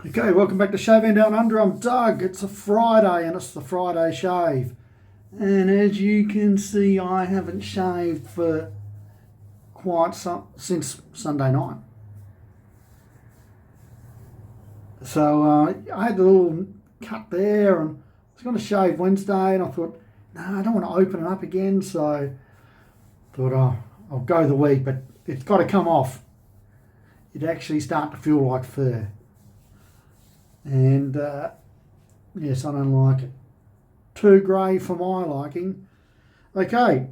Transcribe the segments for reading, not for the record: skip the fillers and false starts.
Okay, welcome back to Shaving Down Under. I'm Doug. It's a Friday and it's the Friday shave. And as you can see, I haven't shaved for since Sunday night. So I had a little cut there and I was going to shave Wednesday and I thought, no, I don't want to open it up again. So I thought, I'll go the week, but it's got to come off. It actually start to feel like fur. And yes, I don't like it. Too grey for my liking. Okay,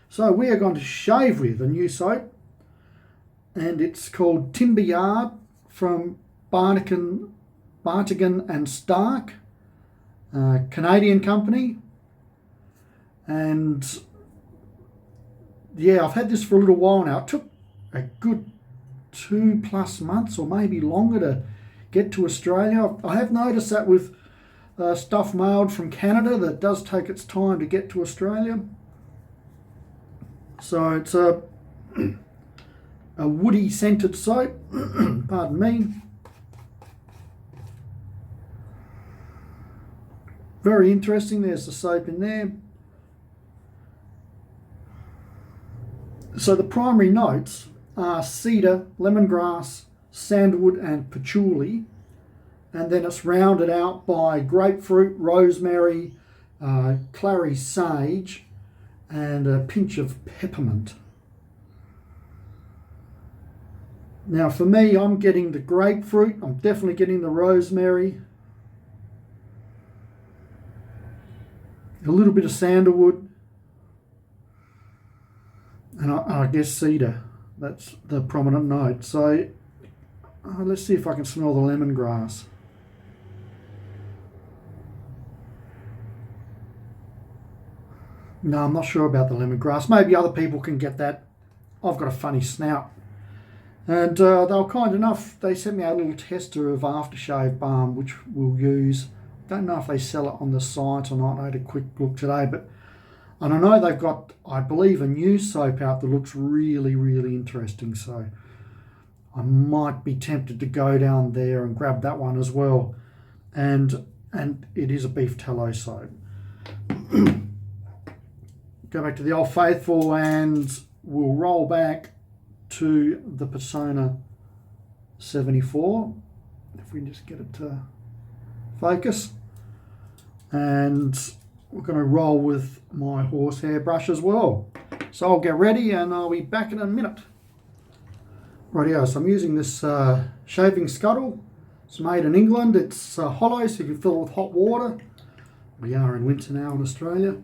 so we are going to shave with a new soap, and it's called Timberyard from Bartigan and Stark, Canadian company. And yeah, I've had this for a little while now. It took a good 2+ months or maybe longer to get to Australia. I have noticed that with stuff mailed from Canada that it does take its time to get to Australia. So it's a woody scented soap. Pardon me. Very interesting. There's the soap in there. So the primary notes are cedar, lemongrass, sandalwood and patchouli, and then it's rounded out by grapefruit, rosemary, clary sage and a pinch of peppermint. Now for me, I'm getting the grapefruit, I'm definitely getting the rosemary, a little bit of sandalwood, and I guess cedar. That's the prominent note. So let's see if I can smell the lemongrass. No, I'm not sure about the lemongrass. Maybe other people can get that. I've got a funny snout. And they were kind enough. They sent me a little tester of aftershave balm, which we'll use. Don't know if they sell it on the site or not. I had a quick look today, but and I know they've got, I believe, a new soap out that looks really, really interesting. So I might be tempted to go down there and grab that one as well. And it is a beef tallow soap. Go back to the old faithful and we'll roll back to the Persona 74. If we can just get it to focus. And we're going to roll with my horsehair brush as well. So I'll get ready and I'll be back in a minute. Rightio, so I'm using this shaving scuttle. It's made in England. It's hollow, so you can fill it with hot water. We are in winter now in Australia.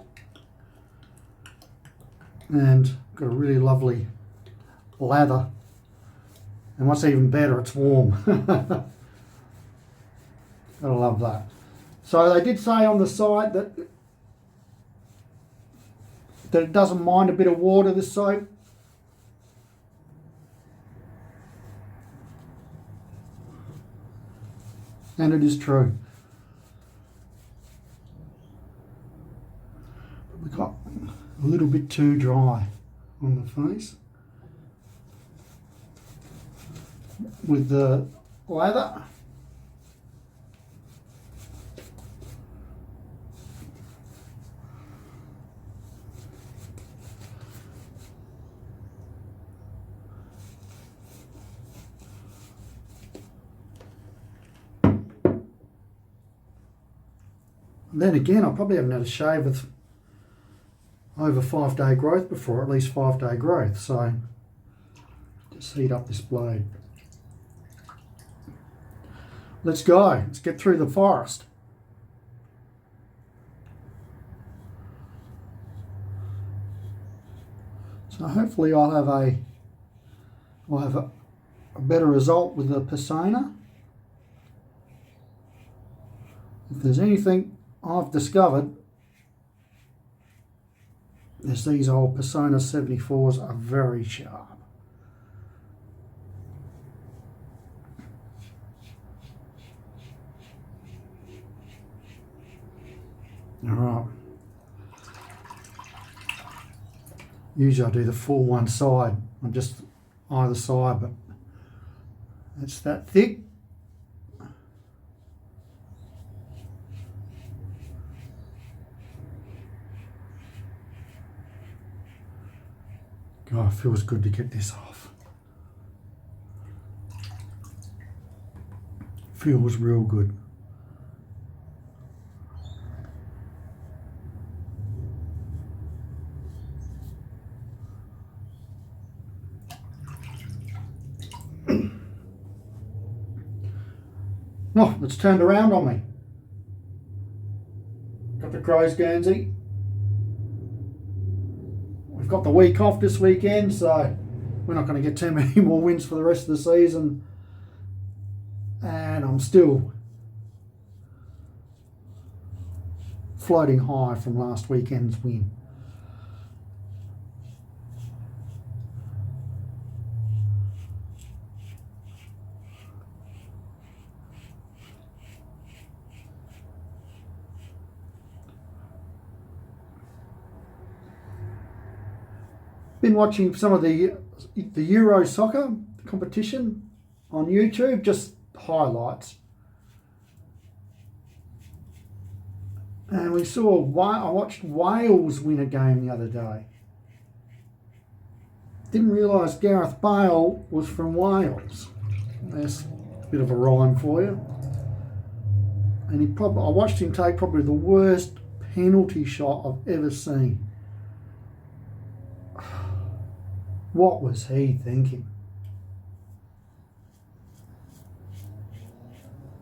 And got a really lovely lather. And what's even better, it's warm. Gotta love that. So they did say on the site that it doesn't mind a bit of water, this soap. And it is true. We got a little bit too dry on the face with the lather. And then again, I probably haven't had a shave with over 5-day growth before, at least 5-day growth. So just heat up this blade. Let's go. Let's get through the forest. So hopefully I'll have a better result with the Persona. If there's anything I've discovered, is these old Persona 74s are very sharp. All right. Usually I do the full one side on just either side, but it's that thick. God, it feels good to get this off. Feels real good. Oh, it's turned around on me. Got the Crows Guernsey. We've got the week off this weekend, so we're not going to get too many more wins for the rest of the season. And I'm still floating high from last weekend's win. Been watching some of the Euro soccer competition on YouTube, just highlights. And we saw, I watched Wales win a game the other day. Didn't realise Gareth Bale was from Wales. There's a bit of a rhyme for you. And I watched him take probably the worst penalty shot I've ever seen. What was he thinking?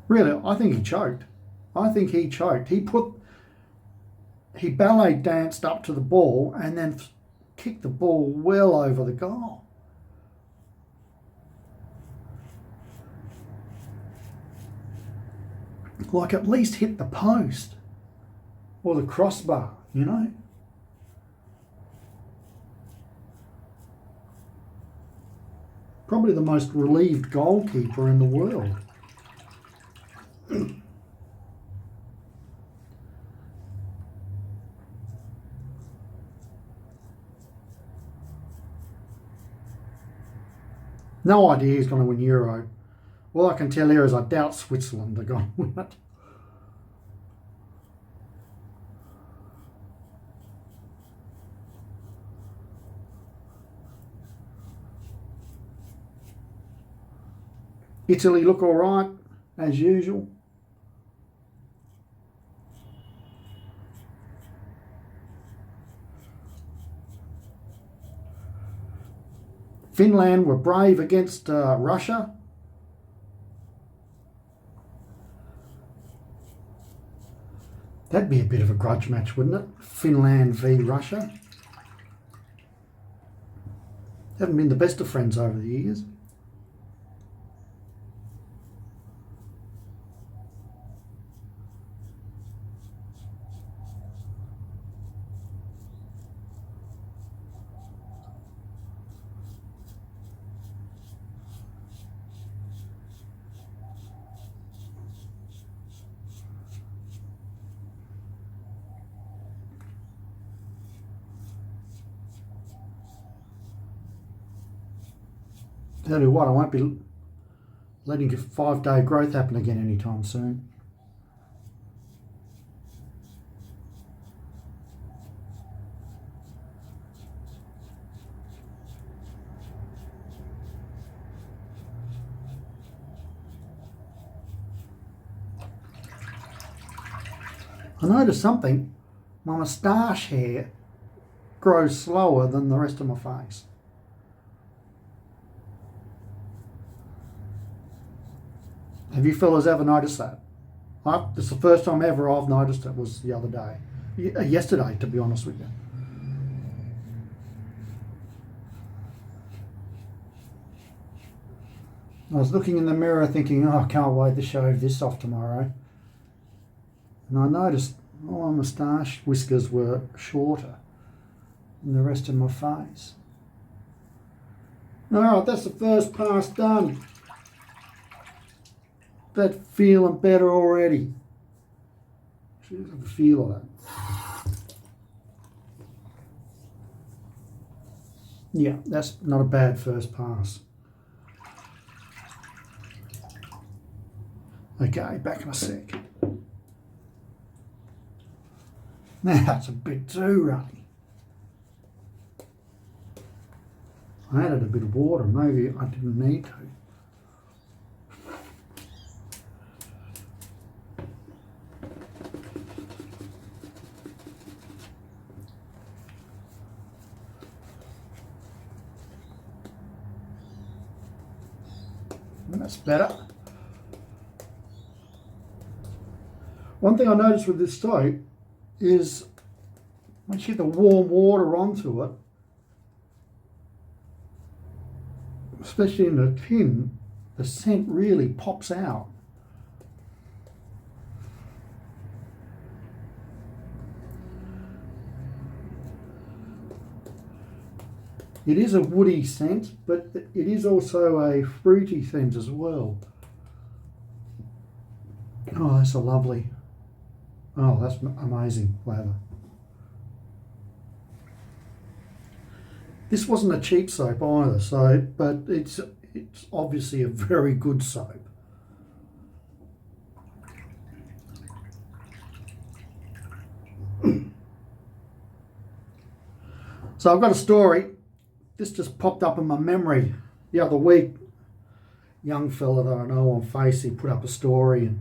Really, I think he choked. He ballet danced up to the ball and then kicked the ball well over the goal. Like at least hit the post or the crossbar, you know? Probably the most relieved goalkeeper in the world. No idea who's going to win Euro. All I can tell here is I doubt Switzerland are going to win it. Italy look all right, as usual. Finland were brave against Russia. That'd be a bit of a grudge match, wouldn't it? Finland v Russia. Haven't been the best of friends over the years. Tell you what, I won't be letting 5-day growth happen again anytime soon. I noticed something. My moustache hair grows slower than the rest of my face. Have you fellas ever noticed that? It's the first time ever I've noticed it was the other day. Yesterday, to be honest with you. I was looking in the mirror thinking, oh, I can't wait to shave this off tomorrow. And I noticed all my moustache whiskers were shorter than the rest of my face. Alright, that's the first pass done. That feeling better already. Should have a feel of that. Yeah, that's not a bad first pass. Okay, back in a sec. Now that's a bit too runny. I added a bit of water, maybe I didn't need to. That's better. One thing I noticed with this soap is once you get the warm water onto it, especially in the tin, the scent really pops out. It is a woody scent, but it is also a fruity scent as well. Oh, that's a lovely, oh, that's amazing flavour. This wasn't a cheap soap either, so, but it's obviously a very good soap. So I've got a story. This just popped up in my memory the other week. Young fella that I know on Face, he put up a story and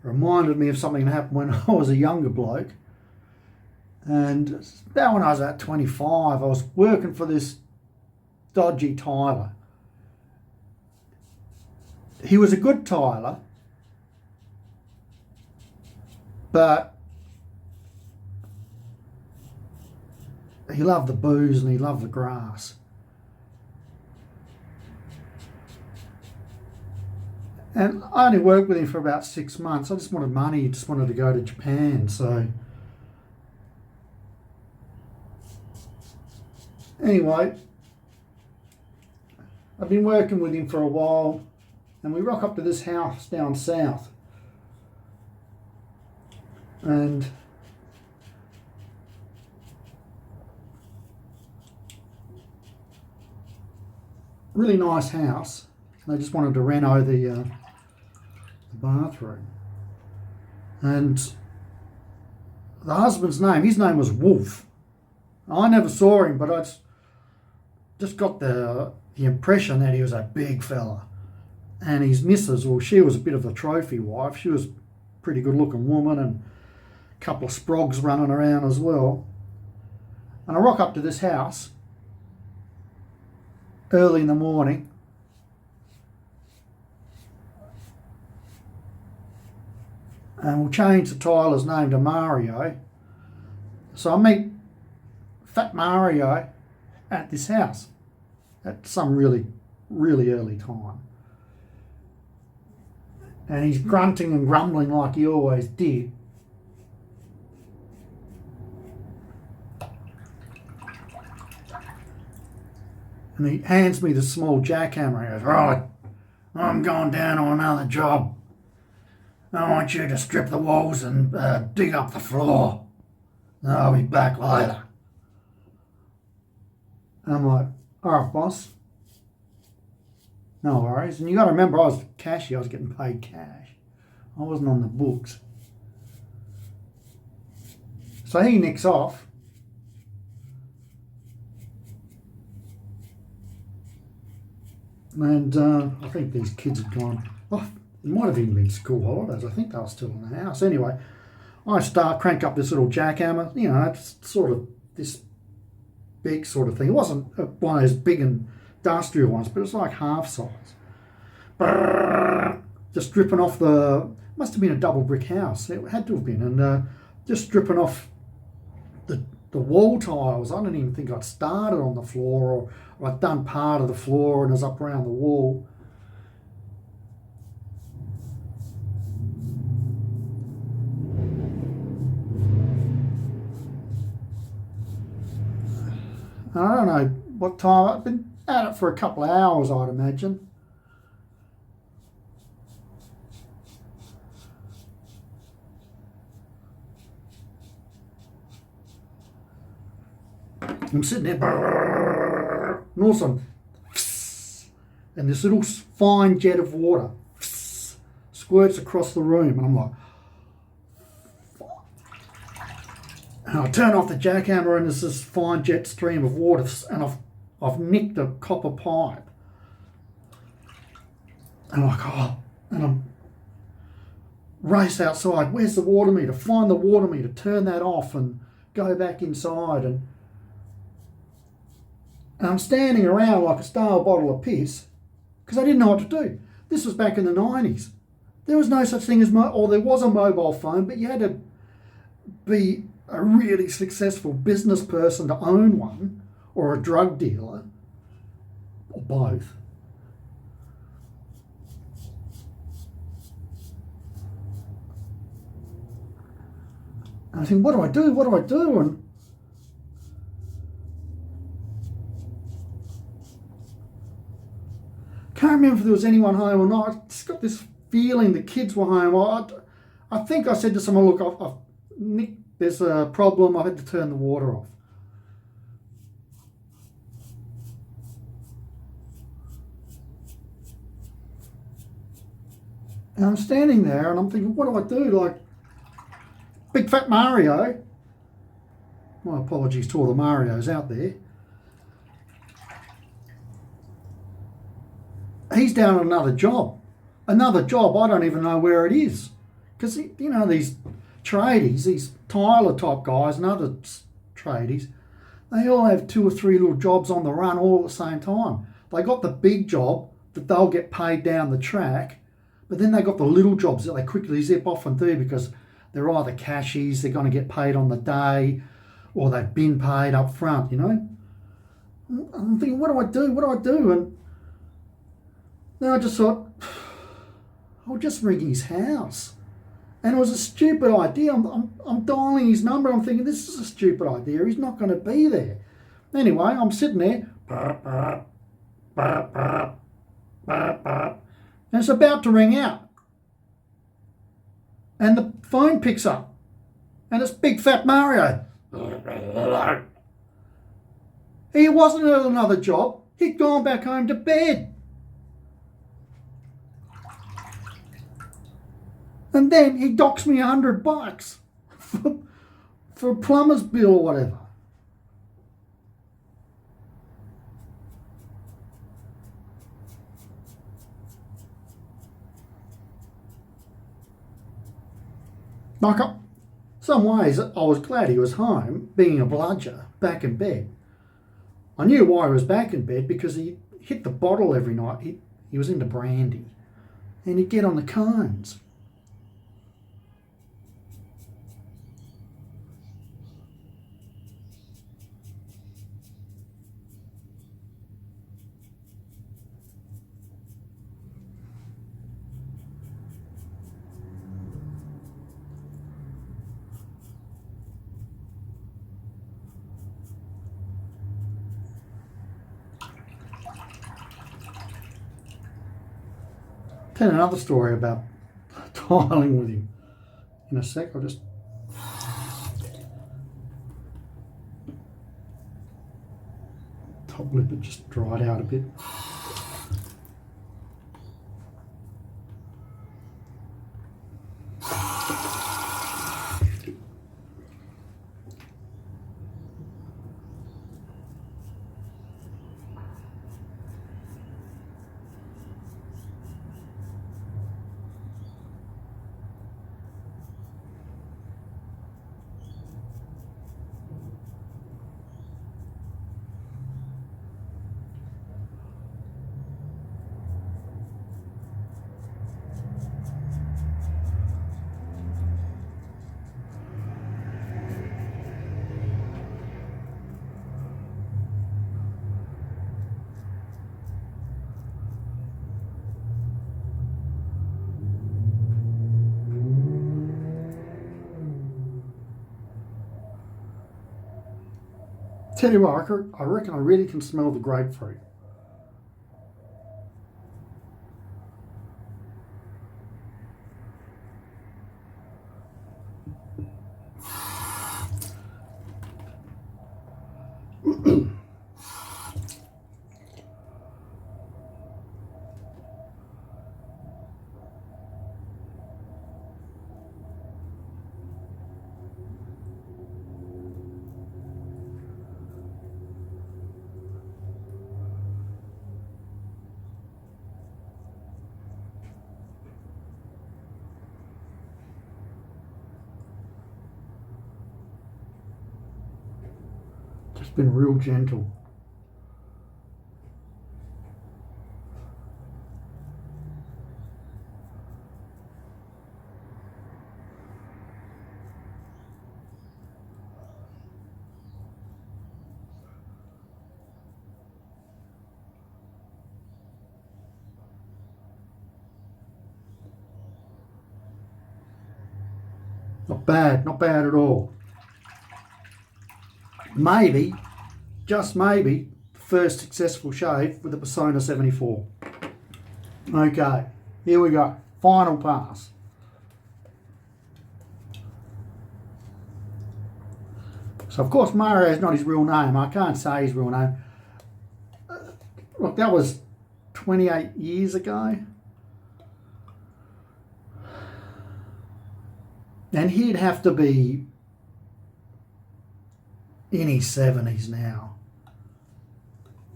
reminded me of something that happened when I was a younger bloke. And about when I was about 25, I was working for this dodgy tiler. He was a good tiler, but he loved the booze and he loved the grass. And I only worked with him for about 6 months. I just wanted money, he just wanted to go to Japan. So anyway, I've been working with him for a while, and we rock up to this house down south. And really nice house. They just wanted to reno the bathroom. And the husband's name, his name was Wolf. I never saw him, but I just got the impression that he was a big fella. And his missus, well, she was a bit of a trophy wife. She was a pretty good looking woman and a couple of sprogs running around as well. And I rock up to this house early in the morning. And we'll change the tiler's name to Mario. So I meet Fat Mario at this house at some really, really early time. And he's grunting and grumbling like he always did. And he hands me the small jackhammer. He goes, "Right, I'm going down on another job. I want you to strip the walls and dig up the floor. I'll be back later." And I'm like, "All right, boss. No worries." And you got to remember, I was the cashier. I was getting paid cash. I wasn't on the books. So he nicks off. And I think these kids had gone, oh, it might have even been school holidays. I think they were still in the house. Anyway, I crank up this little jackhammer. You know, it's sort of this big sort of thing. It wasn't one of those big industrial ones, but it was like half size. Just stripping off must have been a double brick house. It had to have been. And just stripping off the wall tiles. I don't even think I'd started on the floor, or I'd done part of the floor and was up around the wall. I don't know what time. I've been at it for a couple of hours, I'd imagine. I'm sitting there, and all of a sudden, and this little fine jet of water squirts across the room, and I'm like, and I turn off the jackhammer, and there's this fine jet stream of water, and I've nicked a copper pipe. And I'm like, oh, and I'm race outside. Where's the water meter? Find the water meter, turn that off and go back inside. And I'm standing around like a stale bottle of piss because I didn't know what to do. This was back in the 90s. There was no such thing as, or there was a mobile phone, but you had to be a really successful business person to own one, or a drug dealer, or both. And I think, what do I do? What do I do? And can't remember if there was anyone home or not. I just got this feeling the kids were home. I think I said to someone, look, Nick, there's a problem. I've had to turn the water off. And I'm standing there and I'm thinking, what do I do? Like, Big Fat Mario. My apologies to all the Marios out there. He's down on another job. Another job, I don't even know where it is. Because, you know, these tradies, these Tyler type guys and other tradies, they all have 2 or 3 little jobs on the run all at the same time. They got the big job that they'll get paid down the track, but then they got the little jobs that they quickly zip off and do because they're either cashies, they're going to get paid on the day, or they've been paid up front, you know. I'm thinking, what do I do? What do I do? And then I just thought, I'll just ring his house. And it was a stupid idea. I'm dialing his number. I'm thinking, this is a stupid idea. He's not going to be there. Anyway, I'm sitting there. And it's about to ring out. And the phone picks up. And it's Big Fat Mario. He wasn't at another job. He'd gone back home to bed. And then he docks me $100 for a plumber's bill or whatever. Like, some ways, I was glad he was home, being a bludger, back in bed. I knew why he was back in bed, because he hit the bottle every night. He was into brandy. And he'd get on the cones. Tell another story about tiling with him in a sec. I'll just top lip, it just dried out a bit. Tell you what, I reckon I really can smell the grapefruit. It's been real gentle. Not bad at all. Maybe, just maybe, first successful shave with the Persona 74. Okay, here we go. Final pass. So of course Mario is not his real name. I can't say his real name. Look, that was 28 years ago. And he'd have to be in his 70s now.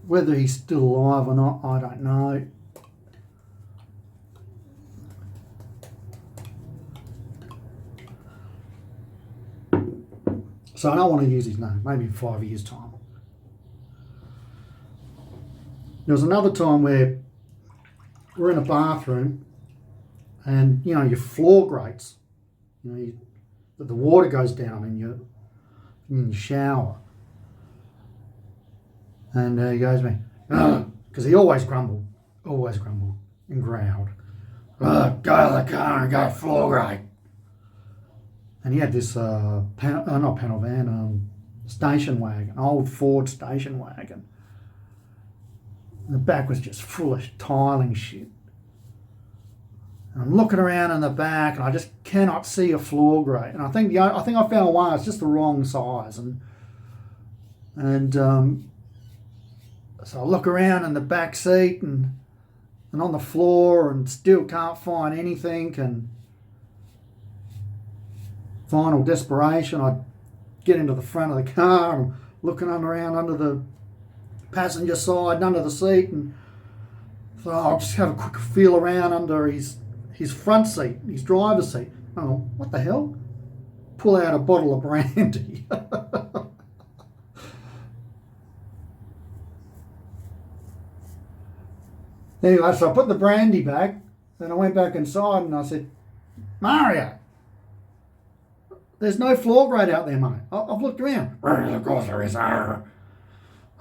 Whether he's still alive or not, I don't know. So I don't want to use his name, maybe in 5 years' time. There was another time where we're in a bathroom and, you know, your floor grates. You know, the water goes down in your shower. And he goes to me, because he always grumbled and growled. Go to the car and go floor grate. And he had this, not panel van, station wagon, old Ford station wagon. And the back was just full of tiling shit. And I'm looking around in the back, and I just cannot see a floor grate. And I think I found one. It's just the wrong size, and so I look around in the back seat and on the floor, and still can't find anything. And final desperation, I get into the front of the car. And I'm looking around under the passenger side and under the seat, and so I'll just have a quick feel around under his front seat, his driver's seat. Oh, what the hell? Pull out a bottle of brandy. Anyway, so I put the brandy back, then I went back inside and I said, Mario, there's no floor grate out there, mate. I've looked around. Of course there is. Oh,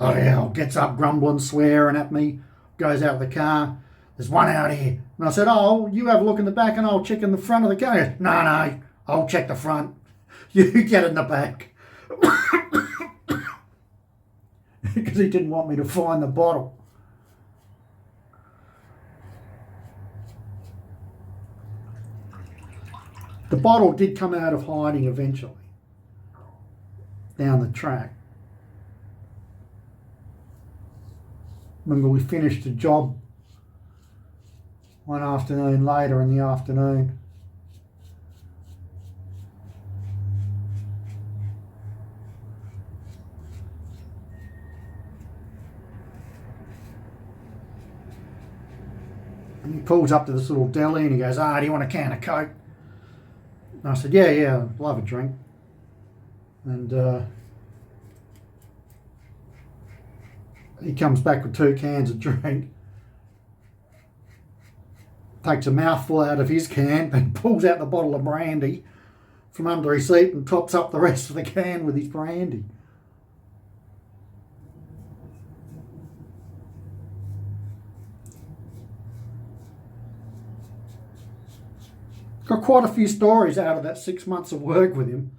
yeah, gets up grumbling, swearing at me, goes out of the car. There's one out here. And I said, oh, you have a look in the back and I'll check in the front of the car. He goes, no, I'll check the front. You get in the back. Because he didn't want me to find the bottle. The bottle did come out of hiding eventually, down the track. Remember, we finished the job one afternoon later in the afternoon. And he pulls up to this little deli and he goes, do you want a can of Coke? And I said, yeah, I'd love a drink. And he comes back with 2 cans of drink, takes a mouthful out of his can and pulls out the bottle of brandy from under his seat and tops up the rest of the can with his brandy. Got quite a few stories out of that 6 months of work with him.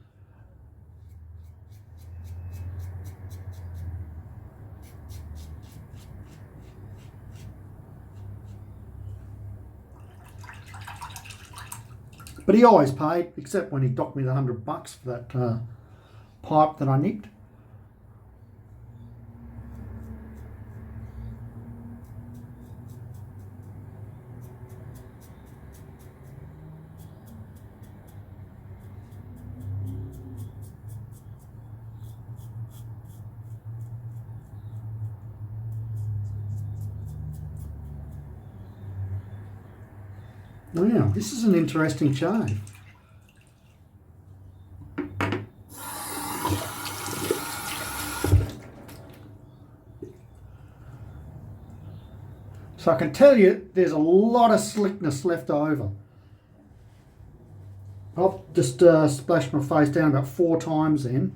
But he always paid, except when he docked me the $100 for that pipe that I nicked. Oh yeah, this is an interesting shave. So I can tell you there's a lot of slickness left over. I've just splashed my face down about 4 times then.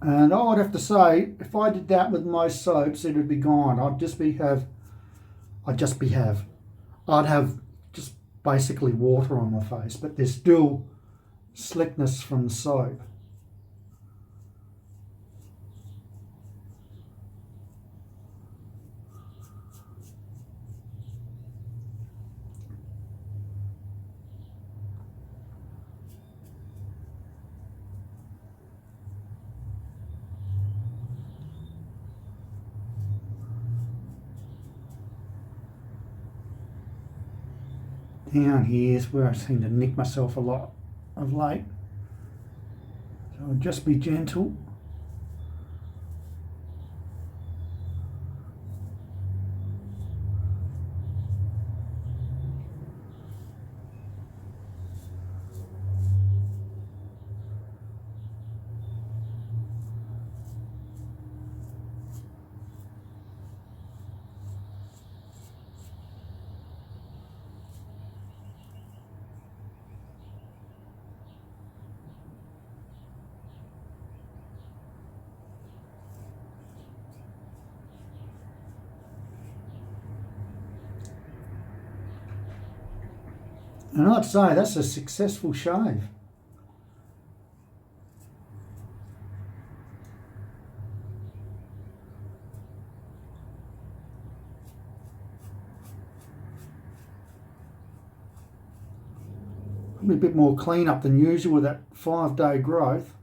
And I would have to say, if I did that with most soaps, it would be gone. I'd have just basically water on my face, but there's still slickness from the soap. Down here is where I seem to nick myself a lot of late. So just be gentle. And I'd say that's a successful shave. Probably a bit more clean up than usual with that 5-day growth.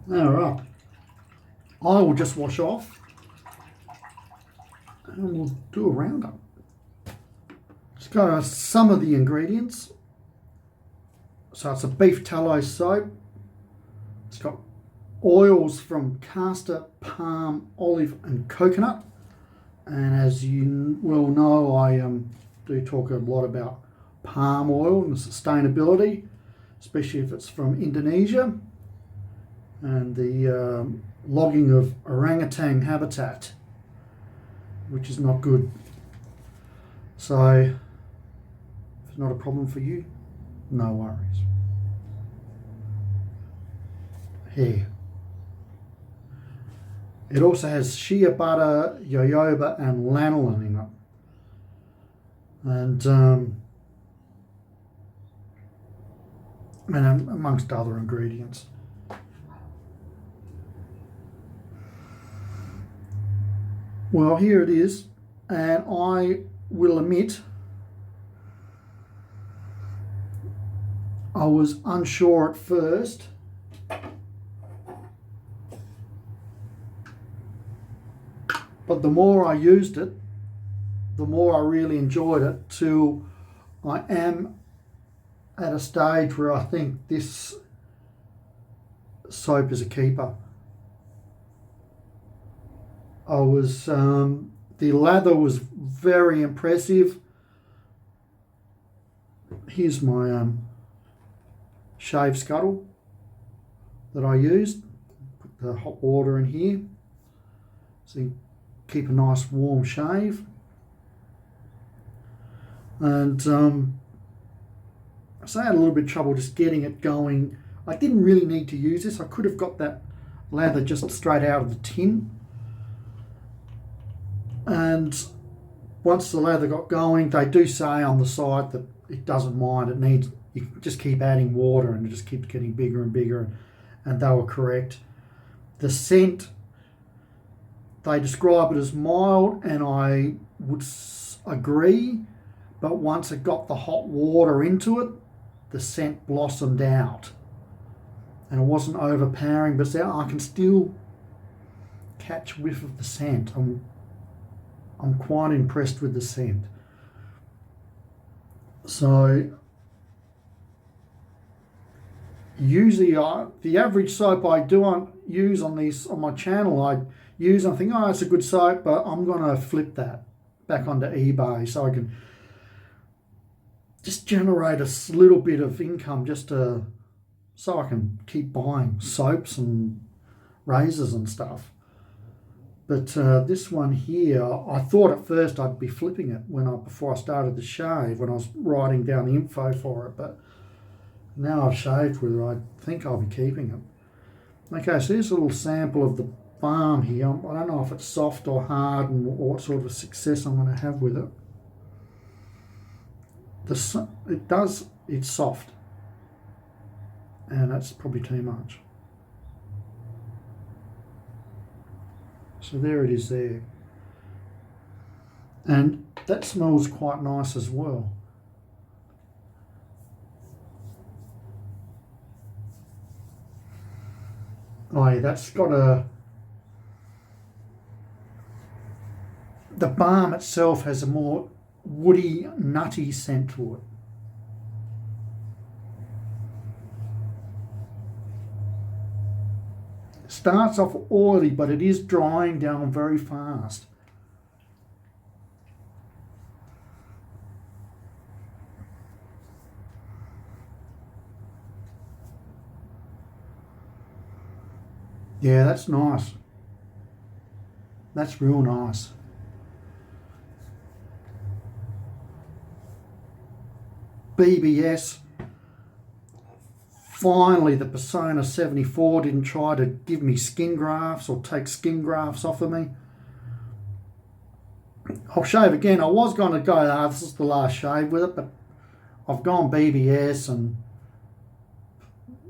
All right, I will just wash off and we'll do a roundup. Just go over some of the ingredients. So it's a beef tallow soap. It's got oils from castor, palm, olive and coconut. And as you well know, I do talk a lot about palm oil and sustainability, especially if it's from Indonesia, and the logging of orangutan habitat, which is not good. So if it's not a problem for you, no worries. Here. It also has shea butter, jojoba and lanolin in it. And amongst other ingredients. Well, here it is, and I will admit I was unsure at first, but the more I used it, the more I really enjoyed it, till I am at a stage where I think this soap is a keeper. The lather was very impressive. Here's my shave scuttle that I used. Put the hot water in here so you keep a nice warm shave. And I had a little bit of trouble just getting it going. I didn't really need to use this. I could have got that lather just straight out of the tin. And once the lather got going, they do say on the side that it doesn't mind. It needs, you can just keep adding water and it just keeps getting bigger and bigger, and they were correct. The scent, they describe it as mild, and I would agree, but once it got the hot water into it, the scent blossomed out and it wasn't overpowering, but I can still catch whiff of the scent. I'm quite impressed with the scent. So usually the average soap I use on my channel, I think, oh, it's a good soap, but I'm going to flip that back onto eBay so I can just generate a little bit of income so I can keep buying soaps and razors and stuff. But this one here, I thought at first I'd be flipping it before I started the shave, when I was writing down the info for it, but now I've shaved with it, I think I'll be keeping it. Okay, so here's a little sample of the balm here. I don't know if it's soft or hard and what sort of success I'm going to have with it. It's soft, and that's probably too much. So there it is there. And that smells quite nice as well. Oh yeah, that's got the balm itself has a more woody, nutty scent to it. Starts off oily, but it is drying down very fast. Yeah, that's nice. That's real nice. BBS. Finally, the Persona 74 didn't try to give me skin grafts or take skin grafts off of me. I'll shave again. I was going to go, this is the last shave with it, but I've gone BBS and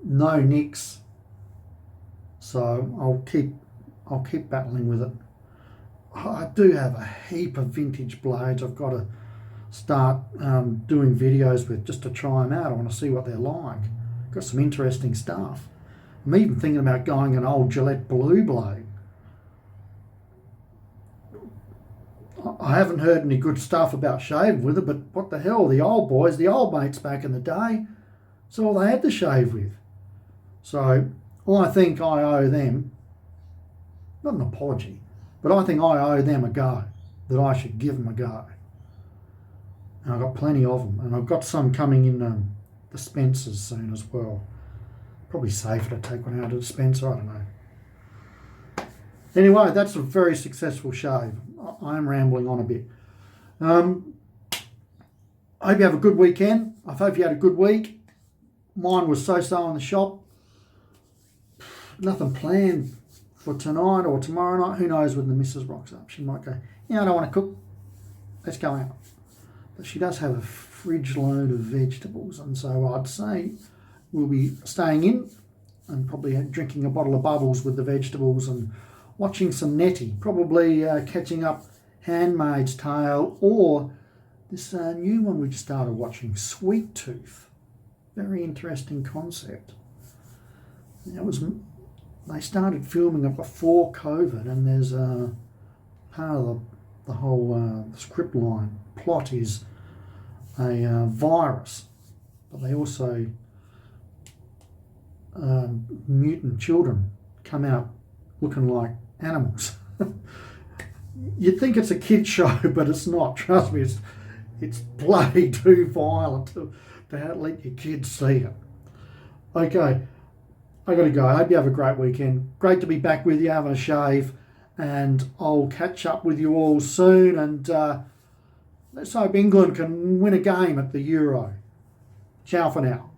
no nicks. So I'll keep battling with it. I do have a heap of vintage blades I've got to start doing videos with, just to try them out. I want to see what they're like. Got some interesting stuff. I'm even thinking about going an old Gillette Blue blade. I haven't heard any good stuff about shaving with it, but what the hell, the old boys, the old mates back in the day, that's all they had to shave with. So I think I owe them, not an apology, but I think I owe them a go, that I should give them a go. And I've got plenty of them, and I've got some coming in dispensers soon as well. Probably safer to take one out of the dispenser, I don't know. Anyway, that's a very successful shave. I am rambling on a bit. I hope you have a good weekend. I hope you had a good week. Mine was so-so in the shop. Nothing planned for tonight or tomorrow night. Who knows when the missus rocks up. She might go, yeah, I don't want to cook. Let's go out. But she does have a fridge load of vegetables, and so I'd say we'll be staying in and probably drinking a bottle of bubbles with the vegetables and watching some Nettie, probably catching up Handmaid's Tale or this new one we just started watching, Sweet Tooth. Very interesting concept. They started filming it before COVID, and there's part of the whole script line plot is a virus, but they also mutant children come out looking like animals. You'd think it's a kid's show, but it's not. Trust me, it's bloody too violent to let your kids see it. Okay, I got to go. I hope you have a great weekend. Great to be back with you, having a shave, and I'll catch up with you all soon. And let's hope England can win a game at the Euro. Ciao for now.